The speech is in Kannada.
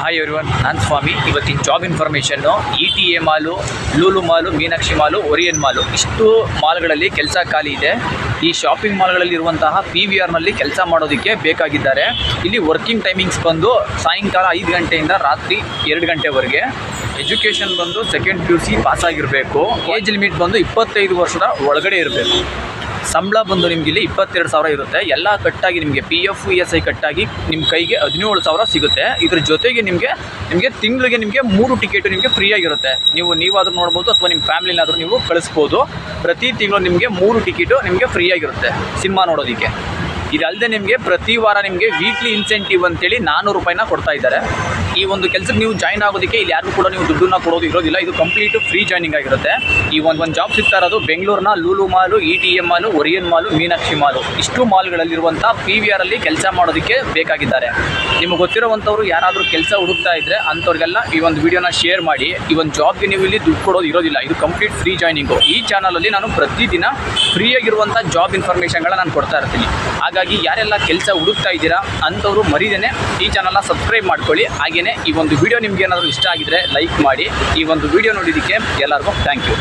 ಹಾಯ್ ಎವ್ರಿವನ್, ನಾನು ಸ್ವಾಮಿ. ಇವತ್ತಿನ ಜಾಬ್ ಇನ್ಫಾರ್ಮೇಷನ್ನು ETA ಮಾಲು, ಲೂಲು ಮಾಲು, ಮೀನಾಕ್ಷಿ ಮಾಲು, ಒರಿಯನ್ ಮಾಲು ಇಷ್ಟು ಮಾಲ್ಗಳಲ್ಲಿ ಕೆಲಸ ಖಾಲಿ ಇದೆ. ಈ ಶಾಪಿಂಗ್ ಮಾಲ್ಗಳಲ್ಲಿ ಇರುವಂತಹ PVRನಲ್ಲಿ ಕೆಲಸ ಮಾಡೋದಕ್ಕೆ ಬೇಕಾಗಿದ್ದಾರೆ. ಇಲ್ಲಿ ವರ್ಕಿಂಗ್ ಟೈಮಿಂಗ್ಸ್ ಬಂದು ಸಾಯಂಕಾಲ 5 ಗಂಟೆಯಿಂದ ರಾತ್ರಿ 2 ಗಂಟೆವರೆಗೆ. ಎಜುಕೇಷನ್ ಬಂದು ಸೆಕೆಂಡ್ PUC ಪಾಸ್ ಆಗಿರಬೇಕು. ಏಜ್ ಲಿಮಿಟ್ ಬಂದು 25 ವರ್ಷದ ಒಳಗಡೆ ಇರಬೇಕು. ಸಂಬಳ ಬಂದು ನಿಮಗೆ ಇಲ್ಲಿ 22,000 ಇರುತ್ತೆ. ಎಲ್ಲ ಕಟ್ಟಾಗಿ ನಿಮಗೆ PF ESI ಕಟ್ಟಾಗಿ ನಿಮ್ಮ ಕೈಗೆ 17,000 ಸಿಗುತ್ತೆ. ಇದ್ರ ಜೊತೆಗೆ ನಿಮಗೆ ತಿಂಗಳಿಗೆ ನಿಮಗೆ 3 ಟಿಕೆಟು ನಿಮಗೆ ಫ್ರೀಯಾಗಿರುತ್ತೆ. ನೀವಾದರೂ ನೋಡ್ಬೋದು ಅಥವಾ ನಿಮ್ಮ ಫ್ಯಾಮಿಲಿನಾದರೂ ನೀವು ಕಳಿಸ್ಬೋದು. ಪ್ರತಿ ತಿಂಗಳು ನಿಮಗೆ 3 ಟಿಕೆಟು ನಿಮಗೆ ಫ್ರೀಯಾಗಿರುತ್ತೆ ಸಿನಿಮಾ ನೋಡೋದಕ್ಕೆ. ಇದಲ್ಲದೆ ನಿಮಗೆ ಪ್ರತಿ ವಾರ ನಿಮಗೆ ವೀಕ್ಲಿ ಇನ್ಸೆಂಟಿವ್ ಅಂತೇಳಿ 400 ರೂಪಾಯಿನ ಕೊಡ್ತಾ ಇದ್ದಾರೆ. ಈ ಒಂದು ಕೆಲಸಕ್ಕೆ ನೀವು ಜಾಯ್ನ್ ಆಗೋದಕ್ಕೆ ಇಲ್ಲಿ ಯಾರಿಗೂ ಕೂಡ ನೀವು ದುಡ್ಡನ್ನ ಕೊಡೋದು ಇರೋದಿಲ್ಲ. ಇದು ಕಂಪ್ಲೀಟು ಫ್ರೀ ಜಾಯ್ನಿಂಗ್ ಆಗಿರುತ್ತೆ. ಈ ಒಂದು ಜಾಬ್ ಸಿಗ್ತಾ ಇರೋದು ಬೆಂಗಳೂರಿನ ಲೂಲು ಮಾಲು, ETA ಮಾಲು, ಒರಿಯನ್ ಮಾಲು, ಮೀನಾಕ್ಷಿ ಮಾಲು ಇಷ್ಟು ಮಾಲ್ಗಳಲ್ಲಿರುವಂಥ PVRಲ್ಲಿ ಕೆಲಸ ಮಾಡೋದಕ್ಕೆ ಬೇಕಾಗಿದ್ದಾರೆ. ನಿಮಗೆ ಗೊತ್ತಿರೋವಂಥವ್ರು ಯಾರಾದರೂ ಕೆಲಸ ಹುಡುಕ್ತಾ ಇದ್ದರೆ ಅಂಥವ್ರಿಗೆಲ್ಲ ಈ ಒಂದು ವಿಡಿಯೋನ ಶೇರ್ ಮಾಡಿ. ಈ ಒಂದು ಜಾಬ್ಗೆ ನೀವು ಇಲ್ಲಿ ದುಡ್ಡು ಕೊಡೋದು ಇರೋದಿಲ್ಲ. ಇದು ಕಂಪ್ಲೀಟ್ ಫ್ರೀ ಜಾಯ್ನಿಂಗು. ಈ ಚಾನಲಲ್ಲಿ ನಾನು ಪ್ರತಿದಿನ ಫ್ರೀಯಾಗಿರುವಂಥ ಜಾಬ್ ಇನ್ಫಾರ್ಮೇಷನ್ಗಳನ್ನ ನಾನು ಕೊಡ್ತಾ ಇರ್ತೀನಿ. ಹಾಗಾಗಿ ಯಾರೆಲ್ಲ ಕೆಲಸ ಹುಡುಕ್ತಾ ಇದ್ದೀರಾ ಅಂಥವ್ರು ಮರಿದೇನೆ ಈ ಚಾನಲ್ನ ಸಬ್ಸ್ಕ್ರೈಬ್ ಮಾಡ್ಕೊಳ್ಳಿ. ಹಾಗೆಯೇ ಈ ಒಂದು ವಿಡಿಯೋ ನಿಮ್ಗೆ ಏನಾದರೂ ಇಷ್ಟ ಆಗಿದ್ರೆ ಲೈಕ್ ಮಾಡಿ. ಈ ಒಂದು ವಿಡಿಯೋ ನೋಡಿದ್ದಕ್ಕೆ ಎಲ್ಲರಿಗೂ ಥ್ಯಾಂಕ್ ಯು.